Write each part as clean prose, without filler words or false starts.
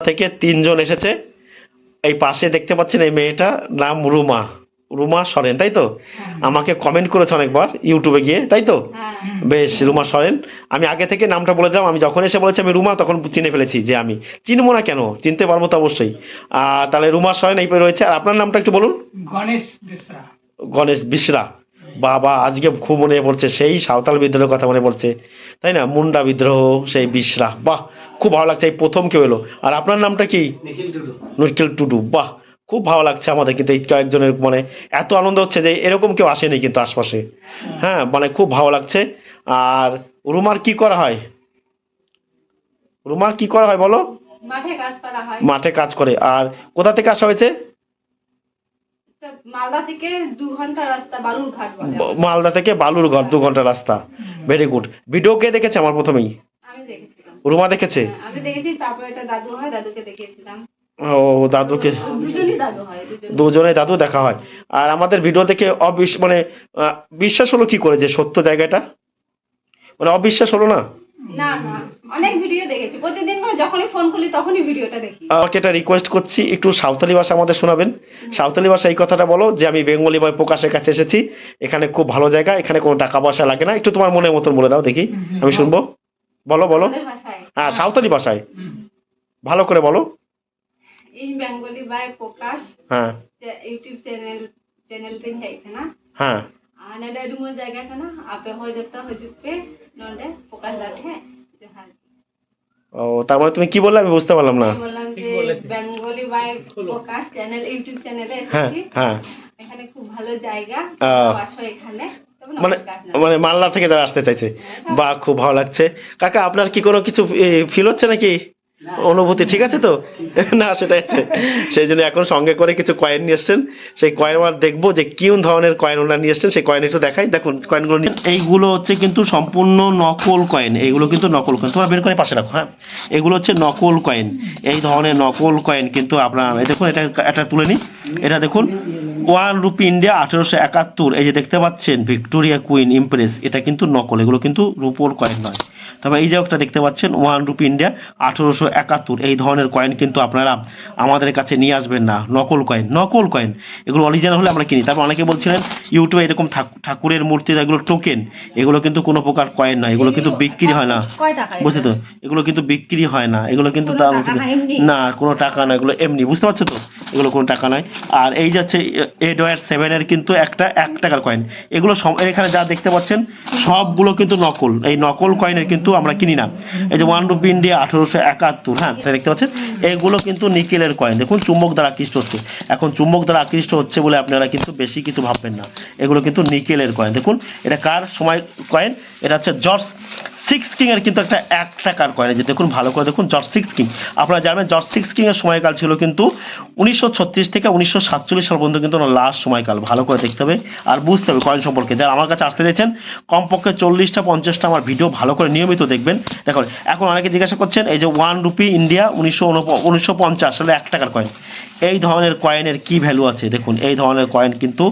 থেকে ৩ জন এসেছে। এই পাশে দেখতে পাচ্ছেন এই মেয়েটা নাম রুমা, রুমা সরেন, তাই তো? আমাকে কমেন্ট করেছে অনেকবার ইউটিউবে গিয়ে, তাই তো? বেশ, রুমা সরেন। আমি আগে থেকে নামটা বলে দিলাম, আমি যখন এসে বলেছি আমি রুমা, তখন চিনে ফেলেছি যে আমি। চিনবো না কেন, চিনতে পারবো তো অবশ্যই। তাহলে রুমা সরেন এই রয়েছে। আর আপনার নামটা একটু বলুন। গণেশ মিশ্রা। গণেশ বিশরা। বাবা, আজকে খুব মনে পড়ছে, সেই সাঁওতাল বিদ্রোহের কথা মনে পড়ছে, তাই না? মুন্ডা বিদ্রোহ, সেই বিশরা। বাহ, খুব ভালো লাগছে, এই প্রথম কেউ এলো। আর আপনার নামটা কি? নিখিল টুডু। বাহ, খুব ভালো লাগছে আমাদের কিন্তু এই কয়েকজনের, মানে এত আনন্দ হচ্ছে যে এরকম কেউ আসেনি কিন্তু আশপাশে। হ্যাঁ, মানে খুব ভালো লাগছে। আর রুমার কি করা হয়? রুমার কি করা হয় বলো? মাঠে কাজ করা হয়। মাঠে কাজ করে। আর কোথা থেকে আসা হয়েছে? মালদা থেকে 2 ঘন্টা রাস্তা, বালুরঘাট বলে। মালদা থেকে বালুরঘাট 2 ঘন্টা রাস্তা। Very good. ভিডিও কে দেখেছে আমার প্রথমেই? আমি দেখেছিলাম। রুমা দেখেছে? আমি দেখেছি, তারপর এটা দাদু হয়, দাদুকে দেখিয়েছিলাম। ও, দাদুকে। দুজনই দাদু হয়, দুজনে দাদু দেখা হয়। আর আমাদের ভিডিও দেখে মানে বিশ্বাস হলো কি করে যে সত্য জায়গাটা? মানে অবিশ্বাস হলো না? না না, অনেক ভিডিও দেখেছি, প্রতিদিন মানে যখনই ফোন খুলি তখনই ভিডিওটা দেখি। আমাকে এটা রিকোয়েস্ট করছি, একটু সাঁওতালি ভাষা আমাদের শোনাবেন। সাঁওতালি ভাষা এই কথাটা বলো যে আমি বেঙ্গলি বয় প্রকাশের কাছে এসেছি, এখানে খুব ভালো জায়গা, এখানে কোনো টাকা পয়সা লাগে না। একটু তোমার মনের মতন বলে দাও দেখি, আমি শুনবো। বলো বলো। আমাদের ভাষায়। হ্যাঁ, সাঁওতালি ভাষায় ভালো করে বলো। ᱤᱧ বেঙ্গলি বাই প্রকাশ হ্যাঁ यूट्यूब चैनल ᱛᱤᱧ ᱦᱮᱡ ᱠᱟᱱᱟ হ্যাঁ। ᱟᱨ ᱱᱚᱰᱮ ᱟᱹᱰᱤ ᱢᱚᱡᱽ ᱡᱟᱭᱜᱟ ᱠᱟᱱᱟ, ᱟᱯᱮ ᱦᱚᱸ ᱡᱚᱛᱚ ᱦᱤᱡᱩᱜ ᱯᱮ ᱱᱚᱰᱮ প্রকাশ দা ᱴᱷᱮᱡ। ᱡᱚᱦᱟᱨ। ও, তার মানে তুমি কি বললে আমি বুঝতে পারলাম না। আমি বললাম যে Bengali by Prakash channel YouTube চ্যানেলে হ্যাঁ এসেছি, হ্যাঁ। এখানে খুব ভালো জায়গা, আসো এখানে। তবে মানে নমস্কার জানাই। মানে মালদা থেকে যারা আসতে চাইছে। বাহ, খুব ভালো লাগছে। কাকা, আপনার কি কোনো কিছু ফিল হচ্ছে নাকি? অনুভূতি ঠিক আছে তো? না, সেটাই আছে। সেই জন্য এখন সঙ্গে করে কিছু কয়েন নিয়ে এসছেন। সেই কয়েন আমরা দেখবো যে কোন ধরনের কয়েন ওনারা নিয়ে এসছেন, সেই কয়েন একটু দেখাই। দেখুন কয়েনগুলো, এইগুলো হচ্ছে কিন্তু সম্পূর্ণ নকল কয়েন। এইগুলো কিন্তু নকল কয়েন, তোমরা বের করে পাশে রাখো। হ্যাঁ, এগুলো হচ্ছে নকল কয়েন। এই ধরনের নকল কয়েন কিন্তু আপনার, দেখুন এটা এটা তুলে নিই। এটা দেখুন, 1 রুপি ইন্ডিয়া 1871। এই যে দেখতে পাচ্ছেন ভিক্টোরিয়া কুইন ইমপ্রেস, এটা কিন্তু নকল, এগুলো কিন্তু রুপোর কয়েন নয়। তবে এই যে একটা দেখতে পাচ্ছেন 1 রুপি ইন্ডিয়া 1871, এই ধরনের কয়েন কিন্তু আপনারা আমাদের কাছে নিয়ে আসবেন না। নকল কয়েন, নকল কয়েন। এগুলো অরিজিনাল হলে আমরা কিনি। তারপর অনেকে বলছিলেন ইউটিউবে এরকম ঠাকুরের মূর্তি, এগুলো টোকেন, এগুলো কিন্তু কোনো প্রকার কয়েন নয়, এগুলো কিন্তু বিক্রি হয় না, বুঝছো তো? এগুলো কিন্তু বিক্রি হয় না, এগুলো কিন্তু না, কোনো টাকা না, এগুলো এমনি, বুঝতে পারছো তো? এগুলো কোনো টাকা নয়। আর এই যাচ্ছে এডওয়ার 7 এর কিন্তু একটা 1 টাকার কয়েন। এগুলো এখানে যা দেখতে পাচ্ছেন সবগুলো কিন্তু নকল। এই নকল কয়েনের কিন্তু আমরা কিনি না। এই যে 1 রুপি ইন্ডিয়া 1871, হ্যাঁ, দেখতে পাচ্ছেন এগুলো কিন্তু নিকেলের কয়েন। দেখুন চুম্বক দ্বারা আকৃষ্ট হচ্ছে। এখন চুম্বক দ্বারা আকৃষ্ট হচ্ছে বলে আপনারা কিন্তু বেশি কিছু ভাববেন না, এগুলো কিন্তু নিকেলের কয়েন। দেখুন এটা কার সময় কয়েন? এটা হচ্ছে জর্জ 6 কিং এর কিন্তু একটা 1 টাকার কয়েন। যে দেখুন ভালো করে দেখুন, জর্জ 6 কিং। আপনারা জানেন জর্জ 6 কিং এর সময়কাল ছিল কিন্তু 1936 থেকে 1947 সাল পর্যন্ত কিন্তু লাস্ট সময়কাল। ভালো করে দেখতে হবে আর বুঝতে হবে কয়েন সম্পর্কে। যারা আমার কাছে আসতে চাইছেন কমপক্ষে 40টা 50টা আমার ভিডিও ভালো করে নিয়মিত দেখবেন। দেখুন এখন অনেকে জিজ্ঞাসা করছেন এই যে 1 রুপি ইন্ডিয়া 1950 সালে 1 টাকার কয়েন, এই ধরনের কয়েনের কি ভ্যালু আছে? দেখুন এই ধরনের কয়েন কিন্তু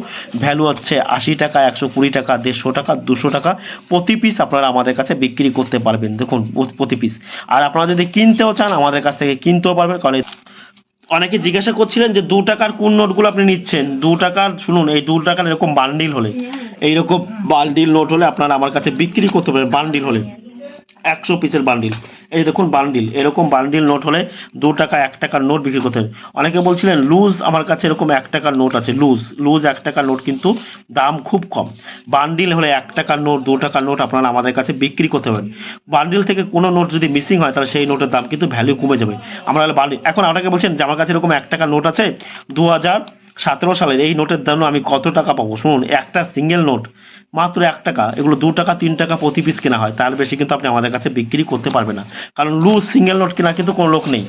ভ্যালু হচ্ছে 80 টাকা, 120 টাকা, 150 টাকা, 200 টাকা প্রতি পিস আপনারা আমাদের কাছে বিক্রি করতে পারবেন। দেখুন প্রতি পিস। আর আপনারা যদি কিনতেও চান আমাদের কাছ থেকে কিনতেও পারবেন। কারণ অনেকে জিজ্ঞাসা করছিলেন যে 2 টাকার কোন নোটগুলো আপনি নিচ্ছেন। 2 টাকার শুনুন, এই 2 টাকার এরকম বান্ডিল হলে, এইরকম বান্ডিল নোট হলে আপনারা আমার কাছে বিক্রি করতে পারেন। বান্ডিল হলে 100 পিসের বান্ডিল, এই দেখুন বান্ডিল, এরকম বান্ডিল নোট হলে 2 টাকা 1 টাকার নোট বিক্রি করতে হবে। অনেকে বলছিলেন লুজ, আমার কাছে এরকম 1 টাকার নোট আছে, লুজ 1 টাকার নোট কিন্তু দাম খুব কম। বান্ডিল হলে 1 টাকার নোট 2 টাকার নোট আপনারা আমাদের কাছে বিক্রি করতে পারেন। বান্ডিল থেকে কোনো নোট যদি মিসিং হয় তাহলে সেই নোটের দাম কিন্তু ভ্যালু কমে যাবে। আমরা বান্ডিল, এখন আপনাকে বলছেন যে আমার কাছে এরকম 1 টাকার নোট আছে 2017 সালের, এই নোটের দাম আমি কত টাকা পাবো? শুনুন, একটা সিঙ্গেল নোট মাত্র 1 টাকা, এগুলো 2 টাকা 3 টাকা প্রতি পিস কেনা হয়, তার বেশি কিন্তু আপনি আমাদের কাছে বিক্রি করতে পারবেন না, কারণ লুজ সিঙ্গেল নোট কেনা কিন্তু কোনো লোক নেই।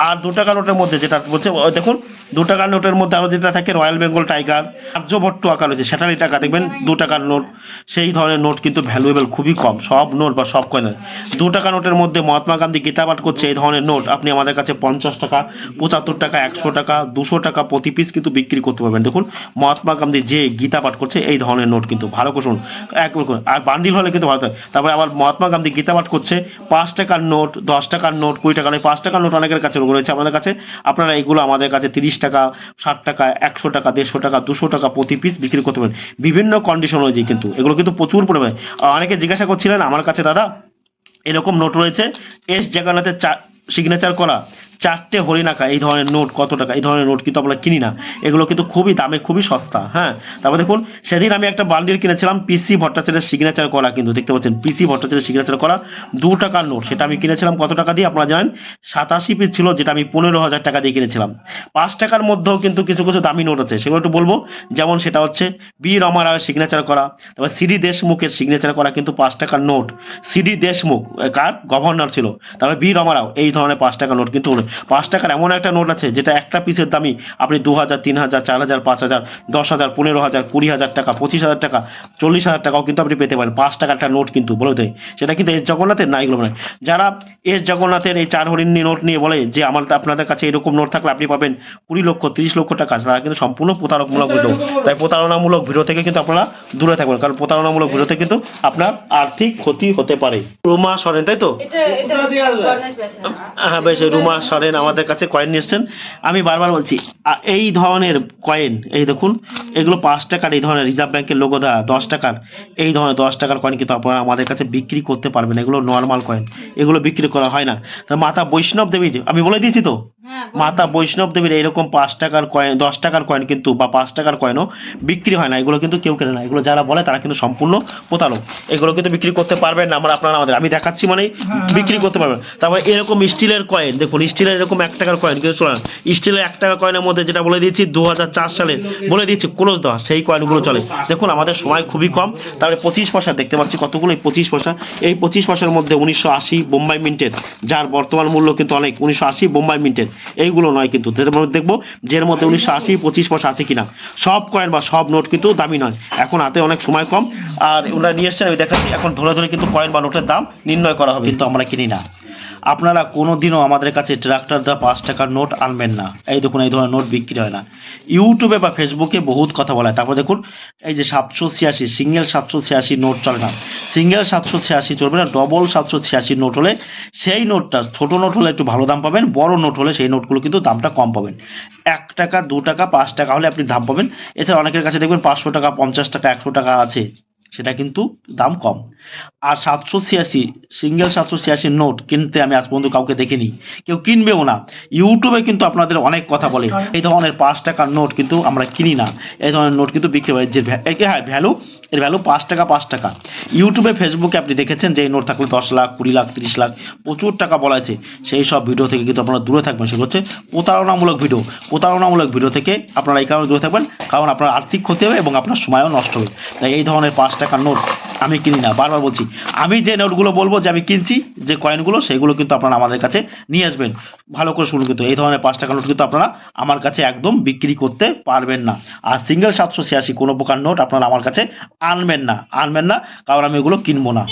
আর 2 টাকা নোটের মধ্যে যেটা বলছে দেখুন, 2 টাকার নোটের মধ্যে আরও যেটা থাকে রয়্যাল বেঙ্গল টাইগার, আর্যভট্ট আকার রয়েছে, সেটারই টাকা দেখবেন 2 টাকার নোট, সেই ধরনের নোট কিন্তু ভ্যালুয়েবল খুবই কম। সব নোট বা সব কয়েন 2 টাকা নোটের মধ্যে মহাত্মা গান্ধী গীতা পাঠ করছে, এই ধরনের নোট আপনি আমাদের কাছে 50 টাকা, 75 টাকা, 100 টাকা, 200 টাকা প্রতি পিস কিন্তু বিক্রি বিক্রি করতে পারবেন। দেখুন মহাত্মা গান্ধী যে গীতা পাঠ করছে এই ধরনের নোট কিন্তু ভালো করে শুনুন, এক আর বান্ডিল হলে কিন্তু ভালো হয়। তারপরে আবার মহাত্মা গান্ধী গীতা পাঠ করছে 5 টাকার নোট, 10 টাকার নোট, 20 টাকার নোট, 5 টাকার নোট অনেকের কাছে রয়েছে আমাদের কাছে। আপনারা এইগুলো আমাদের কাছে 30 টাকা, 60 টাকা, 100 টাকা, 150 টাকা, 200 টাকা প্রতি পিস বিক্রি করতে পারেন। বিভিন্ন কন্ডিশন অনুযায়ী কিন্তু এগুলো কিন্তু প্রচুর পরিমাণে। অনেকে জিজ্ঞাসা করছিলেন আমার কাছে, দাদা এরকম নোট রয়েছে এস জগন্নাথের সিগনেচার করা 4টে হরিণাকা, এই ধরনের নোট কত টাকা? এই ধরনের নোট কিন্তু আমরা কিনি না, এগুলো কিন্তু খুবই দামে খুবই সস্তা। হ্যাঁ, তারপর দেখুন সেদিন আমি একটা বান্ডিল কিনেছিলাম পিসি ভট্টাচার্যের সিগনেচার করা, কিন্তু দেখতে পাচ্ছেন পিসি ভট্টাচার্যের সিগনেচার করা 2 টাকার নোট। সেটা আমি কিনেছিলাম কত টাকা দিয়ে আপনারা জানেন? 87 পিস ছিল, যেটা আমি 15,000 টাকা দিয়ে কিনেছিলাম। 5 টাকার মধ্যেও কিন্তু কিছু কিছু দামি নোট আছে, সেগুলো একটু বলবো। যেমন সেটা হচ্ছে বি রমা রায়ের সিগনেচার করা, তারপর সিডি দেশমুখের সিগনেচার করা কিন্তু 5 টাকার নোট। সিডি দেশমুখ কার গভর্নর ছিল, তারপরে বি রমা রাও, এই ধরনের 5 টাকার নোট কিন্তু 5 টাকার এমন একটা নোট আছে যেটা একটা পিসের দামই আপনি 2,000, 3,000, 4,000, 5,000, 10,000, 15,000, 20,000 টাকা, 25,000 টাকা, 40,000 টাকাও কিন্তু আপনি পেতে পারেন। 5 টাকার একটা নোট কিন্তু বলে দেয়, সেটা কিন্তু এস জগন্নাথের না, এগুলো নয়। যারা এস জগন্নাথের এই 4 হরিণ নোট নিয়ে বলে যে আপনাদের কাছে এরকম নোট থাকলে আপনি পাবেন 20 লক্ষ, 30 লক্ষ টাকা, তারা কিন্তু সম্পূর্ণ প্রতারকমূলক ভিডিও। তাই প্রতারণামূলক ভিডিও থেকে কিন্তু আপনারা দূরে থাকবেন, কারণ প্রতারণামূলক ভিডিওতে কিন্তু আপনার আর্থিক ক্ষতি হতে পারে। রুমা সরেন, তাই তো? এটা গণেশ বেশা। হ্যাঁ বেশ, রুমা সরেন আমাদের কাছে কয়েন নিয়ে এসছেন। আমি বারবার বলছি এই ধরনের কয়েন, এই দেখুন এগুলো 5 টাকার, এই ধরনের রিজার্ভ ব্যাংকের লোগো দেওয়া 10 টাকার, এই ধরনের 10 টাকার কয়েন কিন্তু আপনারা আমাদের কাছে বিক্রি করতে পারবেন। এগুলো নর্মাল কয়েন, এগুলো বিক্রি করা হয় না। তা মাতা বৈষ্ণব দেবী, আমি বলে দিয়েছি তো, হ্যাঁ, মাতা বৈষ্ণব দেবীর এইরকম 5 টাকার কয়েন, 10 টাকার কয়েন কিন্তু বা 5 টাকার কয়েনও বিক্রি হয় না। এগুলো কিন্তু কেউ কেনে না, এগুলো যারা বলে তারা কিন্তু সম্পূর্ণ প্রতারক। এগুলো কিন্তু বিক্রি করতে পারবেন না, আপনারা আমাদের আমি দেখাচ্ছি মানে বিক্রি করতে পারবেন। তারপরে এরকম স্টিলের কয়েন দেখুন, স্টিলের এরকম 1 টাকার কয়েন কিন্তু চলে না। স্টিলের 1 টাকা কয়েনের মধ্যে যেটা বলে দিয়েছি 2004 সালে বলে দিয়েছি ক্লোজ দেওয়া, সেই কয়েনগুলো চলে। দেখুন আমাদের সময় খুবই কম। তারপরে 25 পয়সা দেখতে পাচ্ছি কতগুলো, এই 25 পয়সা, এই 25 পয়সার মধ্যে 1980 বোম্বাই মিন্টের, যার বর্তমান মূল্য কিন্তু অনেক, 1980 বোম্বাই মিন্টের এইগুলো নয় কিন্তু। দেখবো যের মধ্যে 1980 25 পয়সা আছে কিনা। সব কয়েন বা সব নোট কিন্তু দামি নয়, এখন হাতে অনেক সময় কম। আর ওনারা নিয়ে এসছেন, আমি দেখাচ্ছি, এখন ধরে ধরে কিন্তু কয়েন বা নোটের দাম নির্ণয় করা হবে, কিন্তু আমরা কিনি না। আপনারা কোনোদিনও আমাদের কাছে ট্রাক্টর দেওয়া 5 টাকার নোট আনবেন না। এই দেখুন এই ধরনের নোট বিক্রি হয় না। ইউটিউবে বা ফেসবুকে বহুত কথা বলা হয়। তারপর দেখুন এই যে 786 সিঙ্গেল 786 নোট চলে না, সিঙ্গেল 786 চলবে না, ডবল 786 নোট হলে সেই নোটটা, ছোট নোট হলে একটু ভালো দাম পাবেন, বড় নোট হলে সেই নোটগুলো কিন্তু দামটা কম পাবেন। 1 টাকা, 2 টাকা, 5 টাকা হলে আপনি দাম পাবেন। এছাড়া অনেকের কাছে দেখবেন 500 টাকা, 50 টাকা, 100 টাকা আছে, সেটা কিন্তু দাম কম। আর 786 সিঙ্গেল 786 নোট কিনতে আমি আজ পর্যন্ত কাউকে দেখিনি, কেউ কিনবেও না। ইউটিউবে কিন্তু আপনাদের অনেক কথা বলে, এই ধরনের 5 টাকার নোট কিন্তু আমরা কিনি না। এই ধরনের নোট কিন্তু বিক্রি হয়, যে হ্যাঁ ভ্যালু, এর ভ্যালু 5 টাকা 5 টাকা। ইউটিউবে ফেসবুকে আপনি দেখেছেন যে এই নোট থাকলে 10 লাখ, 20 লাখ, 30 লাখ, প্রচুর টাকা বলা আছে। সেই সব ভিডিও থেকে কিন্তু আপনারা দূরে থাকবেন, সেগুলো হচ্ছে প্রতারণামূলক ভিডিও। প্রতারণামূলক ভিডিও থেকে আপনারা এই কারণে দূরে থাকবেন, কারণ আপনার আর্থিক ক্ষতি হবে এবং আপনার সময়ও নষ্ট হবে। তাই এই ধরনের 5 টাকার নোট আমি কিনি না। বারবার বলছি, আমি যে নোটগুলো বলবো যে আমি কিনছি, যে কয়েনগুলো, সেগুলো কিন্তু আপনারা আমাদের কাছে নিয়ে আসবেন। ভালো করে শুনুন, কিন্তু এই ধরনের 5 টাকার নোট কিন্তু আপনারা আমার কাছে একদম বিক্রি করতে পারবেন না। আর সিঙ্গেল 786 কোনো প্রকার নোট আপনারা আমার কাছে আনবেন না, কারণ আমি এগুলো কিনবো না।